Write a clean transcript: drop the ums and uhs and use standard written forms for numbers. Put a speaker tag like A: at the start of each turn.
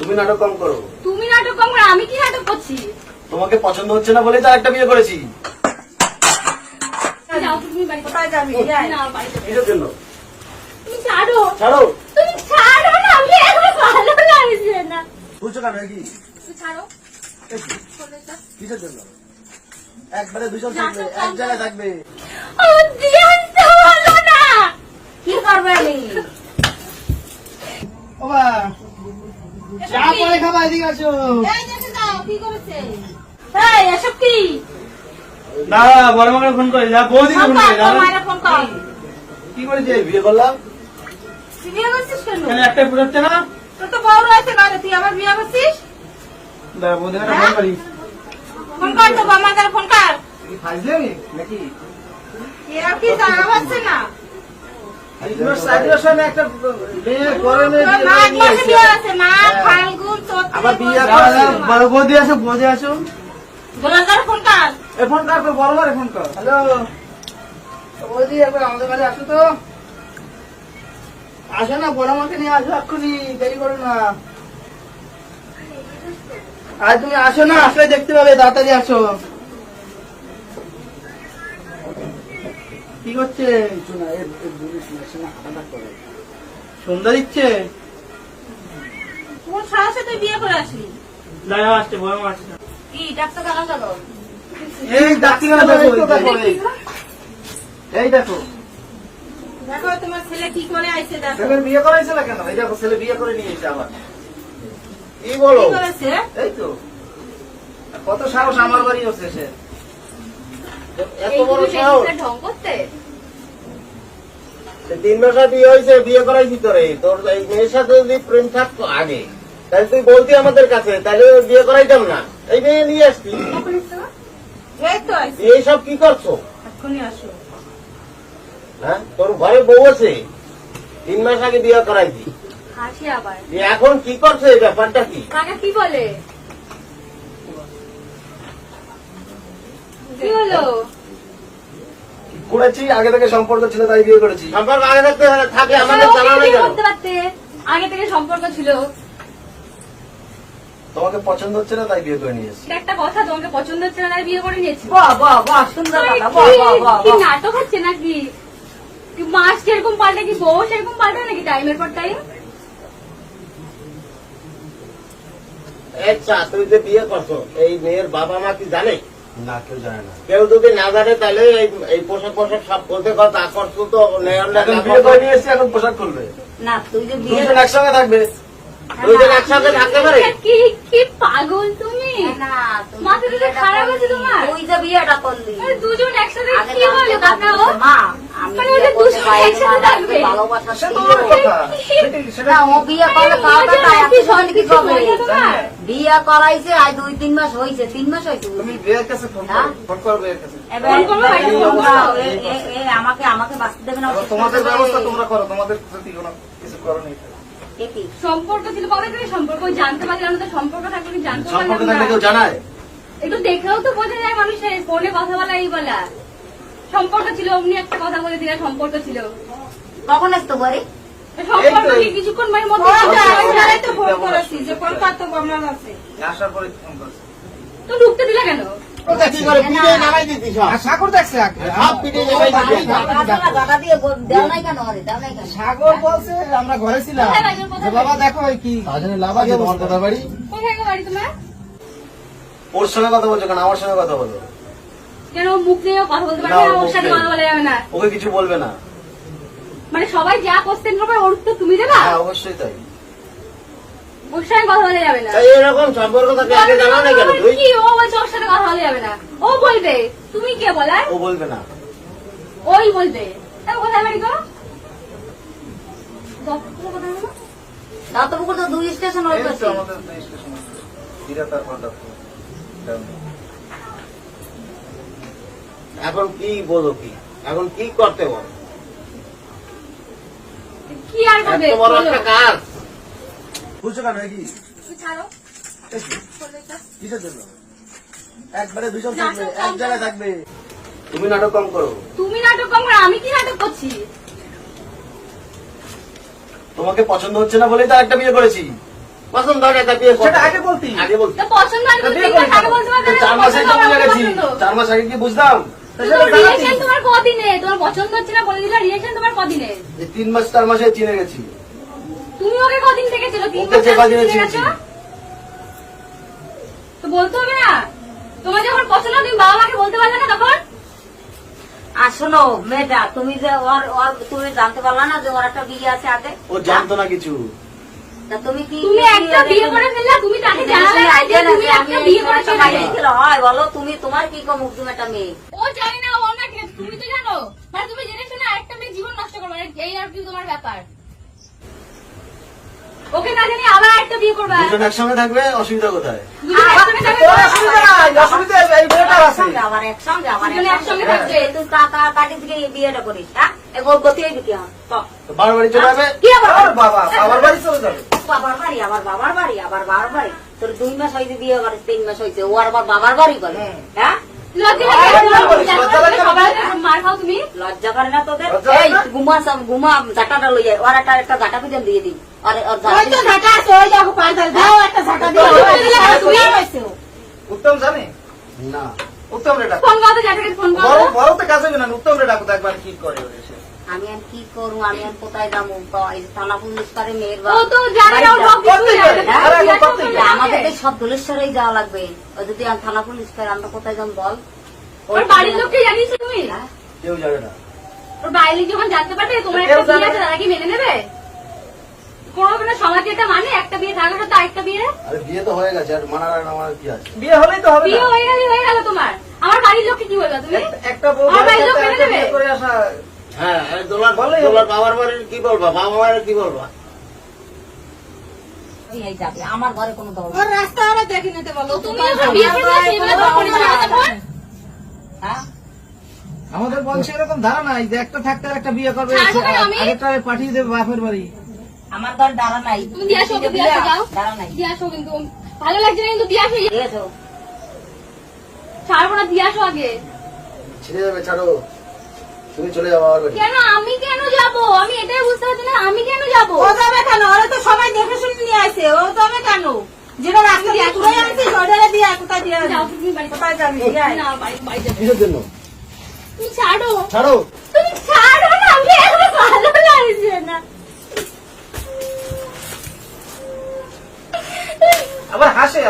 A: তুমি নাটক কম করো।
B: তুমি নাটক কম করো, আমি কি নাটক করছি?
A: তোমাকে পছন্দ হচ্ছে না বলেই তো আরেকটা বিয়ে করেছি।
B: যাও তুমি বাড়ি।
C: কোথায় যাবি?
B: না বাড়িতে।
A: কিসের জন্য?
B: তুমি ছাড়ো।
A: ছাড়ো।
B: তুমি ছাড়ো না, আমি এখন ভালো লাগছে না।
A: বুঝছো কেন কি?
B: তুমি ছাড়ো। চলে যা।
A: কিসের জন্য? একবারে দুজন থাকবে, এক জায়গায় থাকবে।
B: ও দিয়ান তো ভালো না।
C: কি করবে আমি?
D: বাবা চা পরে খাবা, এদিকে আসো।
B: এই দেখে দাও কি করেছে। এই এসব কি?
D: না বড় মাকে ফোন করে যা, বৌদিকে
B: ফোন
D: ফোন
B: কর,
D: করে যা।
B: তোর মায়ের ফোন কর।
D: কি করেছে?
A: বিয়ে করলাম।
B: তুই বিয়ে করছিস কেন?
D: কেন একটা পুরাচ্ছে না?
B: তোর তো বউ রয়েছে ঘরে, তুই আবার বিয়ে করছিস?
D: দাঁড়া বৌদিকে একটা ফোন করি।
B: ফোন কর তো, বামাদের ফোন কর।
D: কি ফাজলে আমি নাকি?
B: এরা কি জানা পাচ্ছে না?
D: তোমার সাইডের সামনে একটা মেয়ে গরমে
B: তোর মাঘ মাসে বিয়ে আছে, মাঘ, ফাল্গুন, চৈত্র,
A: আবার বিয়ে
B: বৈশাখ।
D: বড় বৌদি আসো, বৌদি আসো।
B: গোলাজার ফোন কর।
D: এ ফোন কর, বড় মারে ফোন কর। হ্যালো বৌদি, একবার আমাদের বাড়ি আসো তো। আসো না, বড় মাকে নিয়ে আসো এক্ষুনি, দেরি করো না। আর তুমি আসো না, আসলে দেখতে পাবে, তাড়াতাড়ি আসো। কি করছে? সন্ধ্যা দিচ্ছে।
B: কোন সাহসে তুই বিয়ে করে আসলি?
D: দাঁড়া আসছে, বড় মা আসছে।
B: কি ডাক্তার গালা গেল?
D: এই ডাক্তার দেখো, এই দেখো।
B: দেখো তোমার ছেলে কি করে আইছে, দেখো
D: ছেলের বিয়ে করাইছে না কেন? এই দেখো, ছেলে বিয়ে করে নিয়ে এসে আবার।
A: কি বলো?
B: কি করেছে?
D: এই তো কত সাহস আমার বাড়ি হচ্ছে সে।
A: এত
B: এইগুলো
A: বড় সাহস?
B: দেখতে ঢং করতে?
A: 3 মাসে বিয়ে হয়েছে, বিয়ে করাইছি তোরে। তোর এই মেয়ের সাথে যদি প্রেম থাকতো আগে, তাহলে তুই বলতি আমাদের কাছে, তাহলে বিয়ে করাইতাম না। এই মেয়ে নিয়ে আসতি।
B: কখন এসছো? এই তো আইছে,
A: এইসব কি করছো?
B: এক্ষুনি আসো।
A: হ্যাঁ, তোর ঘরে বউ আছে, 3 মাস আগে বিয়ে করাইছি।
B: হাসি আবার।
A: এখন কি করছো? এই ব্যাপারটা কি?
B: কাকা কি বলে? কি হলো?
A: করেছি, আগে থেকে সম্পর্ক ছিল তাই বিয়ে করেছি। সম্পর্ক আগে থাকতে থাকে, আমাদের
B: এছাড়াও
A: জানা
B: কি
A: নেই
B: বিয়ে
A: কেন?
B: করতে পারতে? আগে থেকে সম্পর্ক ছিল।
A: তোমাকে পছন্দ হচ্ছে না তাই বিয়ে করে নিয়ে এসেছি।
B: এটা একটা কথা, তোমাকে পছন্দ হচ্ছে না তাই বিয়ে করে নিয়েছি।
C: বাহ বাহ বাহ, সুন্দর কথা, বাহ বাহ বাহ
B: কি
C: বাহ।
B: নাটক হচ্ছে নাকি? কি মাস যেরকম পাল্টে কি বউ সেরকম পাল্টে নাকি টাইমের পর টাইম?
A: আচ্ছা, তুই যে বিয়ে করছো, এই মেয়ের বাবা মা কি জানে? না, কেউ জানে না। কেউ যদি না জানে তাহলে এই পোশাক সব বলতে কথা করছো তো বিয়ে করে নিয়ে এসেছি, এখন পোশাক খুলবে।
C: না তুই যে বিয়ে
A: দুজন একসঙ্গে থাকবে। দুজন একসাথে থাকতে পারে?
B: কি কি পাগল তুমি?
C: না তুই
B: মাথা থেকে
C: বিয়েটা
B: খারাপ
C: করলি,
B: আছে তোমার?
C: তুই যে বিয়েটা করলি
B: আরে দুজন একসাথে
C: আগে
B: কি বলে কথা ও?
C: মা আমি
B: মানে
C: বিয়ে
B: ওদের
C: করতে
B: দুজন
C: পারি
B: একসাথে
C: না,
B: থাকবে।
C: ভালোবাসা
D: সে
C: ছিল।
D: তোমার কথা।
C: না, ও বিয়ে করলে
B: আরে
C: কাউকে
B: মজা
C: তাই
B: নাকি?
C: এত সময় কি
B: কিছু
C: করবে?
B: মজা তোমার?
C: বিয়ে করাইছে আজ 2-3 মাস হয়েছে, 3 মাস হয়েছে
D: তুমি বিয়ের কাছে ফোন করো, ফোন করো বিয়ের কাছে।
C: এবার
B: ফোন করো, বাইরে ফোন করো।
C: আমাকে আমাকে বাঁচতে দেবে না,
D: এবার তোমাদের ব্যবস্থা তোমরা করো, তোমাদের প্রতি কোনো কিছু করো নেই।
C: এ কি?
B: সম্পর্ক ছিল কবে থেকে সম্পর্ক? ওই জানতে পারলে আমাদের সম্পর্ক থাকলে কি জানতে
A: সম্পর্ক
B: পারলাম
A: থাকলে
B: না?
A: কেউ জানায়?
B: একটু দেখেও তো বোঝা যায় মানুষের, ফোনে কথা বলা এই বলা। সম্পর্ক ছিল, অমনি একটা কথা বলে দিলে সম্পর্ক ছিল।
C: কখন আসতো বাড়ি?
B: সম্পর্ক কি কিছুক্ষণ মানে মধ্যে
D: আসার পরে ফোন করছে।
B: তো ঢুকতে দিলে কেন?
A: কি করে পিঠে নামাই দিতি সব?
D: আর সাগর দেখছে আগে।
A: সব পিঠে নামাই দিতি।
C: গাটা দিয়ে দেও নাই কেন? আরে দেও নাই কেন?
D: সাগর বলছে আমরা ঘরে ছিলাম
B: কোথায় বাড়ি? কোথায়
D: যে বাবা দেখো এই কি
A: সাজনে লাভ আছে তোমার কথা বাড়ি?
B: কোথায় গো বাড়ি তোমার?
A: ওর সঙ্গে কথা বলছো কেন? আমার সঙ্গে কথা বলো।
B: কেন ও মুখ নিয়েও কথা বলতে পারবে
A: না,
B: না?
A: ওর
B: ওর সাথে
A: মুখ নেই।
B: কথা বলা যাবে না?
A: ওকে কিছু বলবে না।
B: মানে সবাই যা কোশ্চেন করবে ওর তো তুমি দেবা?
A: হ্যাঁ, অবশ্যই তাই।
B: ওর সঙ্গে কথা বলা যাবে না?
A: তাই এরকম সম্পর্ক থাকলে আগে জানা নেই কেন তুই?
B: কি ও বলছে ওর সাথে কথা বলা যাবে না? ও বলবে, তুমি কে বলার?
A: ও বলবে না।
B: ওই বলবে। তাই কোথায় বাড়ি গো? দত্তপুর কোথায় গো?
C: দাঁতপুকুর তো 2 স্টেশন ওই
D: এই তো
C: পাশে।
D: আমাদের দুই স্টেশন আছে। বিরাটার মাদারপুর।
A: এখন কি বলো কি? এখন কি করতে বল?
B: কি আর করবে?
A: এত বড়
B: বলো।
A: একটা কাজ। বুঝছো কেন কি?
B: তুমি ছাড়ো। চলে যা।
A: কিসের জন্য? একবারে দুজন
B: নাটক
A: থাকবে,
B: কম
A: এক জায়গায় থাকবে। তুমি নাটক কম করো।
B: তুমি নাটক কম করো, আমি কি নাটক করছি?
A: তোমাকে পছন্দ হচ্ছে না বলেই তো আরেকটা বিয়ে করেছি। পছন্দ হয় না তা বিয়ে করবো।
D: সেটা আগে বলতি।
A: আগে বলতি।
B: তো পছন্দ হয় না,
D: বিয়ে
B: তিন
D: করি
B: মাস আগে বলতে পারবে না,
E: 4 মাসে
B: পছন্দ
E: তো
B: আমার
E: বুঝে গেছি,
B: পছন্দ।
E: 4 মাস আগে কি বুঝতাম?
B: কিন্তু রিলেশন তোমার কদিনে? তোমার পছন্দ হচ্ছে না বলে দিলে, রিলেশন তোমার কদিনে?
E: যে 3 মাস 4 মাসে চিনে গেছি।
B: তুমি ওকে কদিন থেকে ছিল? 3
E: ওকে
B: মাস
E: যে কদিনে
B: থেকে
E: চিনেছি।
B: গেছো? তো বলতে হবে না? তোমার যখন পছন্দ তুমি বাবা মাকে বলতে পারলে না তখন?
C: আর শোনো মেয়েটা, তুমি যে ওর ওর তুমি জানতে পারলা না যে ওর একটা বিয়ে আছে আগে?
E: ও জানতো না কিছু।
C: তা তুমি কি
B: তুমি একটা বিয়ে করে ফেললা, তুমি তাকে জানালে না যে তুমি একটা বিয়ে করেছো না?
C: হয় বলো, তুমি তোমার কি কম তুমি একটা মেয়ে?
B: ও জানে না, ও না, তুমি তো জানো। মানে তুমি জেনে শুনে একটা মেয়ে জীবন নষ্ট করবে, এই আর কি তোমার ব্যাপার? ওকে না জানি আবার একটা বিয়ে করবা।
E: দুজন একসঙ্গে থাকবে, অসুবিধা কোথায়?
B: দুজন একসঙ্গে থাকবে,
D: তোর অসুবিধা নাই, অসুবিধা এই মেয়েটার আছে।
C: একসঙ্গে আবার একসঙ্গে আবার
B: দুজনে একসঙ্গে থাকবে।
C: তুই কাটি থেকে এই বিয়েটা করিস, হ্যাঁ? এগোর গতি এই দিকে
E: তো বাবার বাড়ি চলে যাবে।
C: কি আবার
D: আর বাবা বাবার বাড়ি চলে যাবে।
C: বাবার বাড়ি, আবার বাবার বাড়ি, আবার বাবার বাড়ি। তোর 2 মাস হয়েছে বিয়ে করে, 3 মাস হয়েছে, ও আবার বাবার বাড়ি করে, হ্যাঁ?
B: লজ্জা লাগে না? লজ্জা লাগে না? সবাই মার খাও তুমি?
C: লজ্জা করে না তোদের?
D: লজ্জা
C: এই
D: করে না?
C: ঘুমা জাটাটা লইয়া ওর একটা জাটা পিজন দিয়ে দিই। আর ওর
F: ওই তো ঝাঁটা আছে, ওই দেখো পাঁচটা দাও, একটা ঝাঁটা দিও। তুমি পাইছো।
D: উত্তম জানে?
E: না,
D: উত্তম রে ডাকো।
B: ফোন করো তো, জ্যাঠাকে ফোন করো।
D: বড় বড় তো কাজ হবে না, উত্তম রে ডাকো তো একবার কি করে ও এসে।
C: আমি আর কি করবো, আমি আর কোথায় যাবো? তো এই যে থানা পুলিশ করে মেয়ের
B: ও তো জানে না, ও সব কিছু
D: করতেই
B: জানে।
D: পারে। আরে এখন করতেই
B: জিজ্ঞাসা
D: পারে।
B: করবে
C: আমাদেরকে
B: আমাকে।
C: সব ধলেশ্বরেই যাওয়া লাগবে। ও যদি আর থানা পুলিশ করে আমরা কোথায় যাবো বল?
B: ওর বাড়ির লোককে জানিয়েছো তুমি?
E: কেউ জানে না।
B: ওর বাড়ির লোক যখন জানতে পারবে তোমার
D: কেউ
B: একটা বিয়ে
D: জানে
B: আছে,
D: না।
B: তারা কি মেনে নেবে? কোনো কোনো সমাজে এটা মানে একটা বিয়ে থাকার সাথে আরেকটা বিয়ে?
E: আরে বিয়ে তো হয়ে গেছে, আর মানার আর আমার কি আছে?
D: বিয়ে হলেই তো হবে
B: বিয়ে
D: না।
B: হয়ে গেল তোমার। আমার বাড়ির লোককে কি বলবা তুমি?
D: একটা বউ
B: আমার বাড়ির লোক
D: সাথে
B: মেনে
D: একটা
B: নেবে?
D: বিয়ে করে আসা।
A: হ্যাঁ, আরে দোলার
D: বললেই
A: দোলার বাবার বাড়ির কি বলবা, বাবা মায়ের কি বলবা?
C: এই যাবে, আমার ঘরে কোনো দল
F: ওর রাস্তা ওরা দেখে নিতে বলো।
B: তুমি যখন বিয়ে করবে সেগুলো তো পরিবার আছে তখন।
C: হ্যাঁ?
D: আমাদের বংশে এরকম ধারণা যে একটা থাকতে আর একটা বিয়ে করবে,
B: ছাড়বো না আমি।
D: আরেকটা পাঠিয়ে দেবে বাপের বাড়ি।
C: আমার ঘর দাঁড়া নাই।
B: তুমি দিয়ে আসো, দিয়ে আসো, যাও।
C: দাঁড়া নাই।
B: দিয়ে আসো, কিন্তু ভালো লাগছে না, কিন্তু দিয়ে আসো।
C: ঠিক আছে?
B: ছাড়বো না, দিয়ে আসো আগে।
E: ছেড়ে যাবে, ছাড়ো। তুমি চলে যাবো আমার বাড়ি।
B: কেন আমি কেন যাবো? আমি এটাই বুঝতে পারছি না, আমি কেন যাবো?
F: ও যাবে কেন? ওরা তো সবাই দেখে শুনে নিয়ে আসে। ও যাবে কেন? যেটা রাস্তা দিয়ে ঘুরে আনছিস, ওটারে দিয়ে কোথায় দিয়ে
B: যাও, তুমি বাড়ি
F: কোথায় যাবি? যাই।
B: না, বাড়ি যাবো।
E: কিসের জন্য?
B: তুমি ছাড়ো,
E: ছাড়ো।
B: তুমি ছাড়ো না, আমি এখন ভালো লাগছে না।
D: আবার হাসে